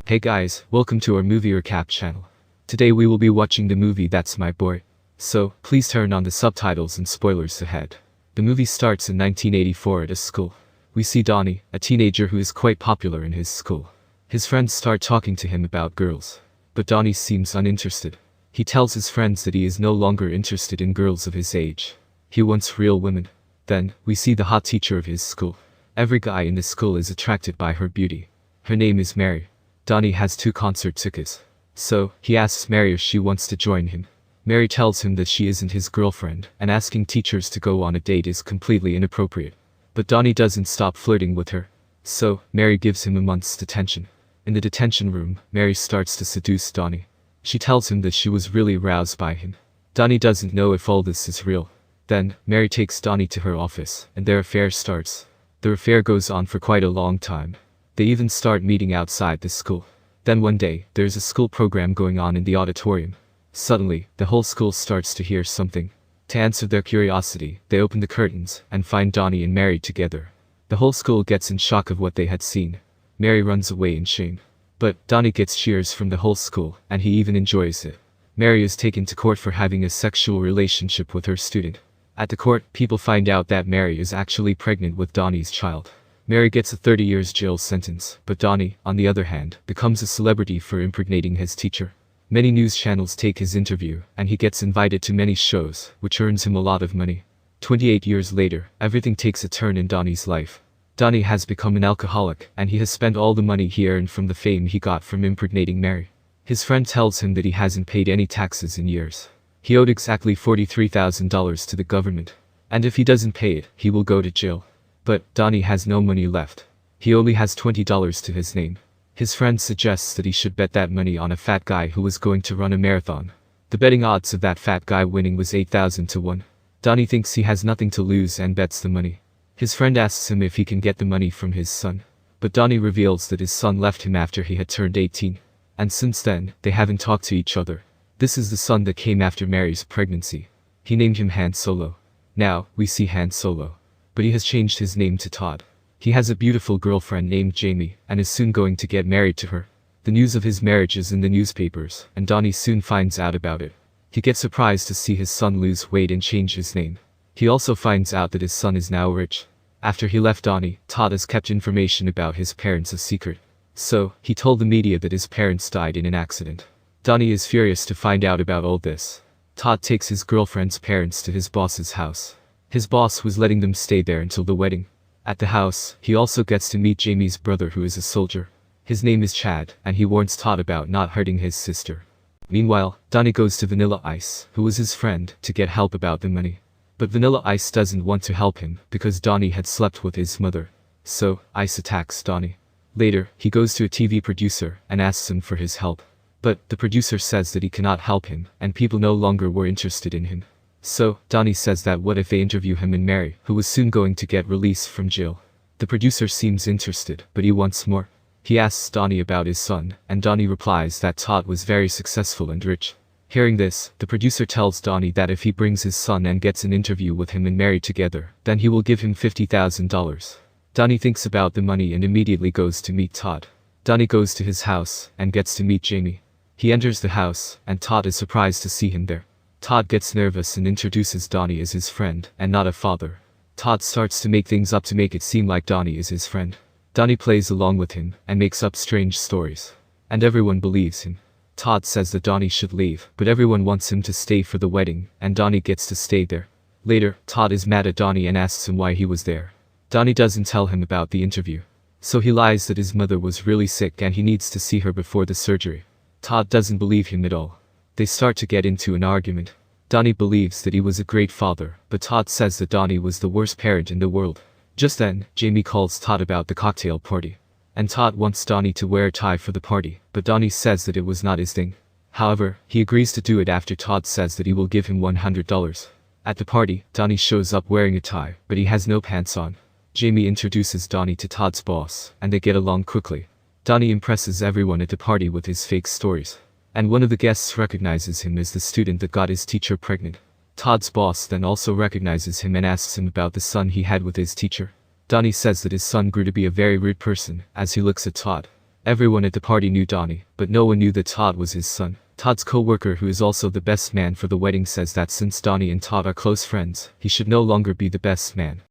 Hey guys, welcome to our movie recap channel. Today we will be watching the movie That's My Boy. So, please turn on the subtitles and spoilers ahead. The movie starts in 1984 at a school. We see Donnie, a teenager who is quite popular in his school. His friends start talking to him about girls. But Donnie seems uninterested. He tells his friends that he is no longer interested in girls of his age. He wants real women. Then, we see the hot teacher of his school. Every guy in the school is attracted by her beauty. Her name is Mary. Donnie has 2 concert tickets. So, he asks Mary if she wants to join him. Mary tells him that she isn't his girlfriend, and asking teachers to go on a date is completely inappropriate. But Donnie doesn't stop flirting with her. So, Mary gives him a month's detention. In the detention room, Mary starts to seduce Donnie. She tells him that she was really aroused by him. Donnie doesn't know if all this is real. Then, Mary takes Donnie to her office, and their affair starts. Their affair goes on for quite a long time. They even start meeting outside the school. Then one day, there's a school program going on in the auditorium. Suddenly, the whole school starts to hear something. To answer their curiosity, they open the curtains and find Donnie and Mary together. The whole school gets in shock of what they had seen. Mary runs away in shame. But Donnie gets cheers from the whole school, and he even enjoys it. Mary is taken to court for having a sexual relationship with her student. At the court, people find out that Mary is actually pregnant with Donnie's child. Mary gets a 30 years jail sentence, but Donnie, on the other hand, becomes a celebrity for impregnating his teacher. Many news channels take his interview, and he gets invited to many shows, which earns him a lot of money. 28 years later, everything takes a turn in Donnie's life. Donnie has become an alcoholic, and he has spent all the money he earned from the fame he got from impregnating Mary. His friend tells him that he hasn't paid any taxes in years. He owed exactly $43,000 to the government. And if he doesn't pay it, he will go to jail. But Donnie has no money left. He only has $20 to his name. His friend suggests that he should bet that money on a fat guy who was going to run a marathon. The betting odds of that fat guy winning was 8,000 to 1. Donnie thinks he has nothing to lose and bets the money. His friend asks him if he can get the money from his son. But Donnie reveals that his son left him after he had turned 18. And since then, they haven't talked to each other. This is the son that came after Mary's pregnancy. He named him Han Solo. Now, we see Han Solo. But he has changed his name to Todd. He has a beautiful girlfriend named Jamie, and is soon going to get married to her. The news of his marriage is in the newspapers, and Donnie soon finds out about it. He gets surprised to see his son lose weight and change his name. He also finds out that his son is now rich. After he left Donnie, Todd has kept information about his parents a secret. So, he told the media that his parents died in an accident. Donnie is furious to find out about all this. Todd takes his girlfriend's parents to his boss's house. His boss was letting them stay there until the wedding. At the house, he also gets to meet Jamie's brother who is a soldier. His name is Chad, and he warns Todd about not hurting his sister. Meanwhile, Donnie goes to Vanilla Ice, who was his friend, to get help about the money. But Vanilla Ice doesn't want to help him, because Donnie had slept with his mother. So, Ice attacks Donnie. Later, he goes to a TV producer, and asks him for his help. But, the producer says that he cannot help him, and people no longer were interested in him. So, Donnie says that what if they interview him and Mary, who was soon going to get released from jail. The producer seems interested, but he wants more. He asks Donnie about his son, and Donnie replies that Todd was very successful and rich. Hearing this, the producer tells Donnie that if he brings his son and gets an interview with him and Mary together, then he will give him $50,000. Donnie thinks about the money and immediately goes to meet Todd. Donnie goes to his house, and gets to meet Jamie. He enters the house, and Todd is surprised to see him there. Todd gets nervous and introduces Donnie as his friend, and not a father. Todd starts to make things up to make it seem like Donnie is his friend. Donnie plays along with him, and makes up strange stories. And everyone believes him. Todd says that Donnie should leave, but everyone wants him to stay for the wedding, and Donnie gets to stay there. Later, Todd is mad at Donnie and asks him why he was there. Donnie doesn't tell him about the interview. So he lies that his mother was really sick and he needs to see her before the surgery. Todd doesn't believe him at all. They start to get into an argument. Donnie believes that he was a great father, but Todd says that Donnie was the worst parent in the world. Just then, Jamie calls Todd about the cocktail party. And Todd wants Donnie to wear a tie for the party, but Donnie says that it was not his thing. However, he agrees to do it after Todd says that he will give him $100. At the party, Donnie shows up wearing a tie, but he has no pants on. Jamie introduces Donnie to Todd's boss, and they get along quickly. Donnie impresses everyone at the party with his fake stories. And one of the guests recognizes him as the student that got his teacher pregnant. Todd's boss then also recognizes him and asks him about the son he had with his teacher. Donnie says that his son grew to be a very rude person, as he looks at Todd. Everyone at the party knew Donnie, but no one knew that Todd was his son. Todd's co-worker, who is also the best man for the wedding, says that since Donnie and Todd are close friends, he should no longer be the best man.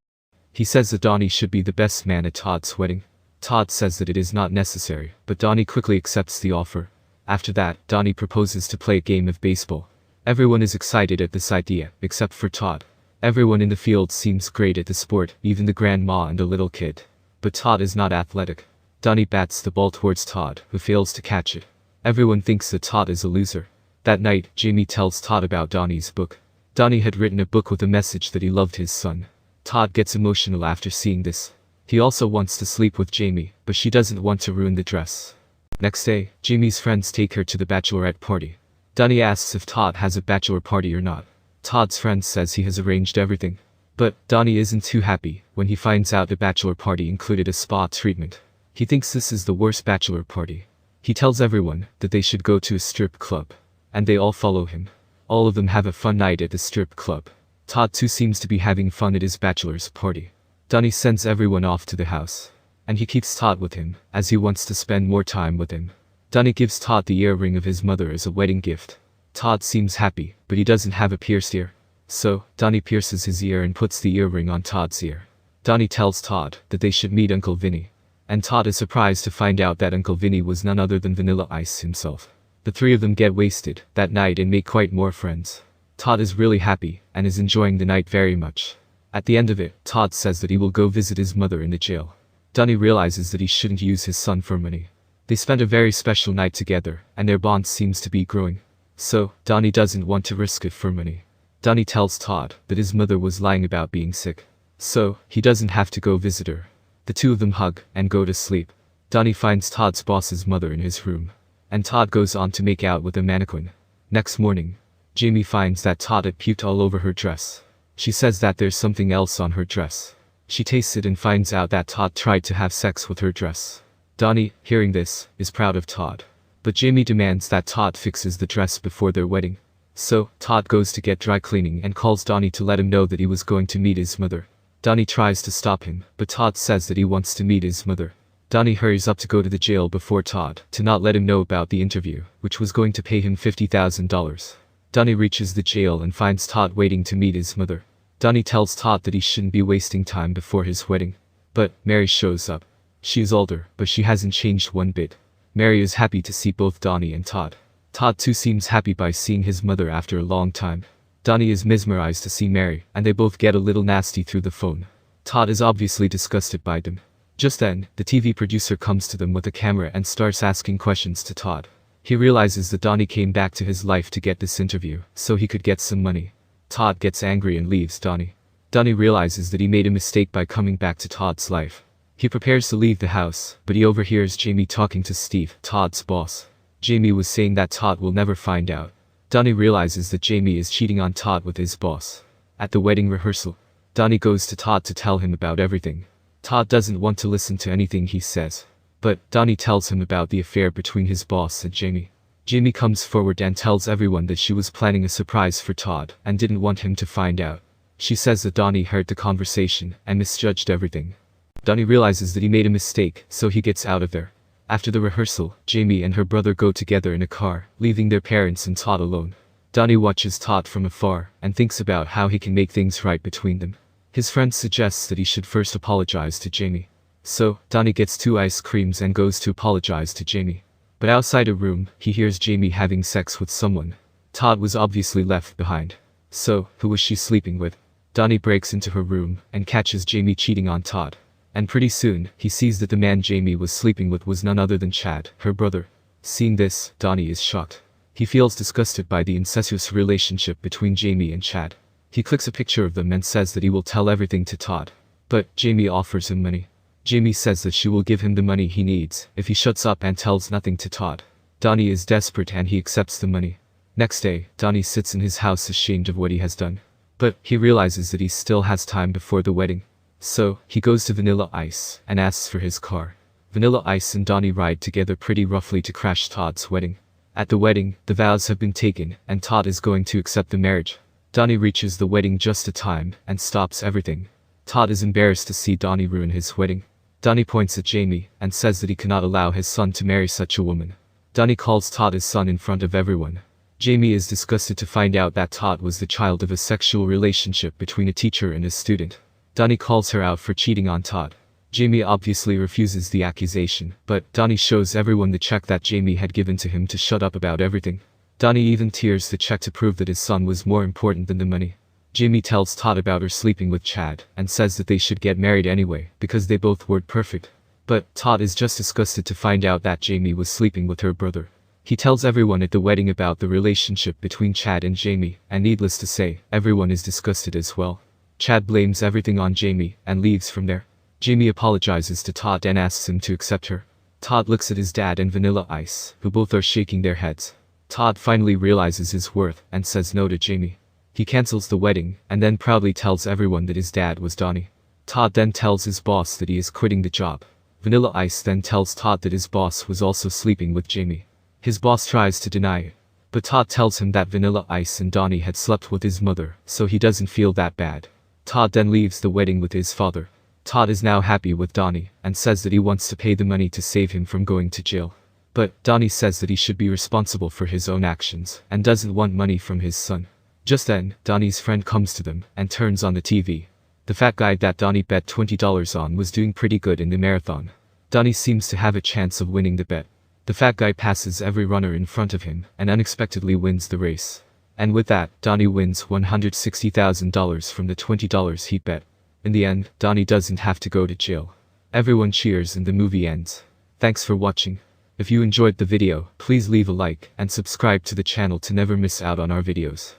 He says that Donnie should be the best man at Todd's wedding. Todd says that it is not necessary, but Donnie quickly accepts the offer. After that, Donnie proposes to play a game of baseball. Everyone is excited at this idea, except for Todd. Everyone in the field seems great at the sport, even the grandma and a little kid. But Todd is not athletic. Donnie bats the ball towards Todd, who fails to catch it. Everyone thinks that Todd is a loser. That night, Jamie tells Todd about Donnie's book. Donnie had written a book with a message that he loved his son. Todd gets emotional after seeing this. He also wants to sleep with Jamie, but she doesn't want to ruin the dress. Next day, Jamie's friends take her to the bachelorette party. Donnie asks if Todd has a bachelor party or not. Todd's friend says he has arranged everything. But Donnie isn't too happy when he finds out the bachelor party included a spa treatment. He thinks this is the worst bachelor party. He tells everyone that they should go to a strip club. And they all follow him. All of them have a fun night at the strip club. Todd too seems to be having fun at his bachelor's party. Donnie sends everyone off to the house. And he keeps Todd with him, as he wants to spend more time with him. Donnie gives Todd the earring of his mother as a wedding gift. Todd seems happy, but he doesn't have a pierced ear. So, Donnie pierces his ear and puts the earring on Todd's ear. Donnie tells Todd that they should meet Uncle Vinny. And Todd is surprised to find out that Uncle Vinny was none other than Vanilla Ice himself. The three of them get wasted that night and make quite more friends. Todd is really happy and is enjoying the night very much. At the end of it, Todd says that he will go visit his mother in the jail. Donnie realizes that he shouldn't use his son for money. They spend a very special night together, and their bond seems to be growing. So, Donnie doesn't want to risk it for money. Donnie tells Todd that his mother was lying about being sick. So, he doesn't have to go visit her. The two of them hug and go to sleep. Donnie finds Todd's boss's mother in his room. And Todd goes on to make out with a mannequin. Next morning, Jamie finds that Todd had puked all over her dress. She says that there's something else on her dress. She tastes it and finds out that Todd tried to have sex with her dress. Donnie, hearing this, is proud of Todd. But Jamie demands that Todd fixes the dress before their wedding. So, Todd goes to get dry cleaning and calls Donnie to let him know that he was going to meet his mother. Donnie tries to stop him, but Todd says that he wants to meet his mother. Donnie hurries up to go to the jail before Todd, to not let him know about the interview, which was going to pay him $50,000. Donnie reaches the jail and finds Todd waiting to meet his mother. Donnie tells Todd that he shouldn't be wasting time before his wedding. But Mary shows up. She is older, but she hasn't changed one bit. Mary is happy to see both Donnie and Todd. Todd too seems happy by seeing his mother after a long time. Donnie is mesmerized to see Mary, and they both get a little nasty through the phone. Todd is obviously disgusted by them. Just then, the TV producer comes to them with a camera and starts asking questions to Todd. He realizes that Donnie came back to his life to get this interview, so he could get some money. Todd gets angry and leaves Donnie. Donnie realizes that he made a mistake by coming back to Todd's life. He prepares to leave the house, but he overhears Jamie talking to Steve, Todd's boss. Jamie was saying that Todd will never find out. Donnie realizes that Jamie is cheating on Todd with his boss. At the wedding rehearsal, Donnie goes to Todd to tell him about everything. Todd doesn't want to listen to anything he says. But Donnie tells him about the affair between his boss and Jamie. Jamie comes forward and tells everyone that she was planning a surprise for Todd and didn't want him to find out. She says that Donnie heard the conversation and misjudged everything. Donnie realizes that he made a mistake, so he gets out of there. After the rehearsal, Jamie and her brother go together in a car, leaving their parents and Todd alone. Donnie watches Todd from afar and thinks about how he can make things right between them. His friend suggests that he should first apologize to Jamie. So, Donnie gets 2 ice creams and goes to apologize to Jamie. But outside a room, he hears Jamie having sex with someone. Todd was obviously left behind. So, who was she sleeping with? Donnie breaks into her room and catches Jamie cheating on Todd. And pretty soon, he sees that the man Jamie was sleeping with was none other than Chad, her brother. Seeing this, Donnie is shocked. He feels disgusted by the incestuous relationship between Jamie and Chad. He clicks a picture of them and says that he will tell everything to Todd. But Jamie offers him money. Jamie says that she will give him the money he needs if he shuts up and tells nothing to Todd. Donnie is desperate and he accepts the money. Next day, Donnie sits in his house ashamed of what he has done. But he realizes that he still has time before the wedding. So, he goes to Vanilla Ice and asks for his car. Vanilla Ice and Donnie ride together pretty roughly to crash Todd's wedding. At the wedding, the vows have been taken and Todd is going to accept the marriage. Donnie reaches the wedding just in time and stops everything. Todd is embarrassed to see Donnie ruin his wedding. Donnie points at Jamie and says that he cannot allow his son to marry such a woman. Donnie calls Todd his son in front of everyone. Jamie is disgusted to find out that Todd was the child of a sexual relationship between a teacher and a student. Donnie calls her out for cheating on Todd. Jamie obviously refuses the accusation, but Donnie shows everyone the check that Jamie had given to him to shut up about everything. Donnie even tears the check to prove that his son was more important than the money. Jamie tells Todd about her sleeping with Chad and says that they should get married anyway because they both were perfect. But Todd is just disgusted to find out that Jamie was sleeping with her brother. He tells everyone at the wedding about the relationship between Chad and Jamie, and needless to say, everyone is disgusted as well. Chad blames everything on Jamie and leaves from there. Jamie apologizes to Todd and asks him to accept her. Todd looks at his dad and Vanilla Ice, who both are shaking their heads. Todd finally realizes his worth and says no to Jamie. He cancels the wedding and then proudly tells everyone that his dad was Donnie. Todd then tells his boss that he is quitting the job. Vanilla Ice then tells Todd that his boss was also sleeping with Jamie. His boss tries to deny it, but Todd tells him that Vanilla Ice and Donnie had slept with his mother, so he doesn't feel that bad. Todd then leaves the wedding with his father. Todd is now happy with Donnie and says that he wants to pay the money to save him from going to jail. But Donnie says that he should be responsible for his own actions and doesn't want money from his son. Just then, Donnie's friend comes to them and turns on the TV. The fat guy that Donnie bet $20 on was doing pretty good in the marathon. Donnie seems to have a chance of winning the bet. The fat guy passes every runner in front of him and unexpectedly wins the race. And with that, Donnie wins $160,000 from the $20 he bet. In the end, Donnie doesn't have to go to jail. Everyone cheers and the movie ends. Thanks for watching. If you enjoyed the video, please leave a like and subscribe to the channel to never miss out on our videos.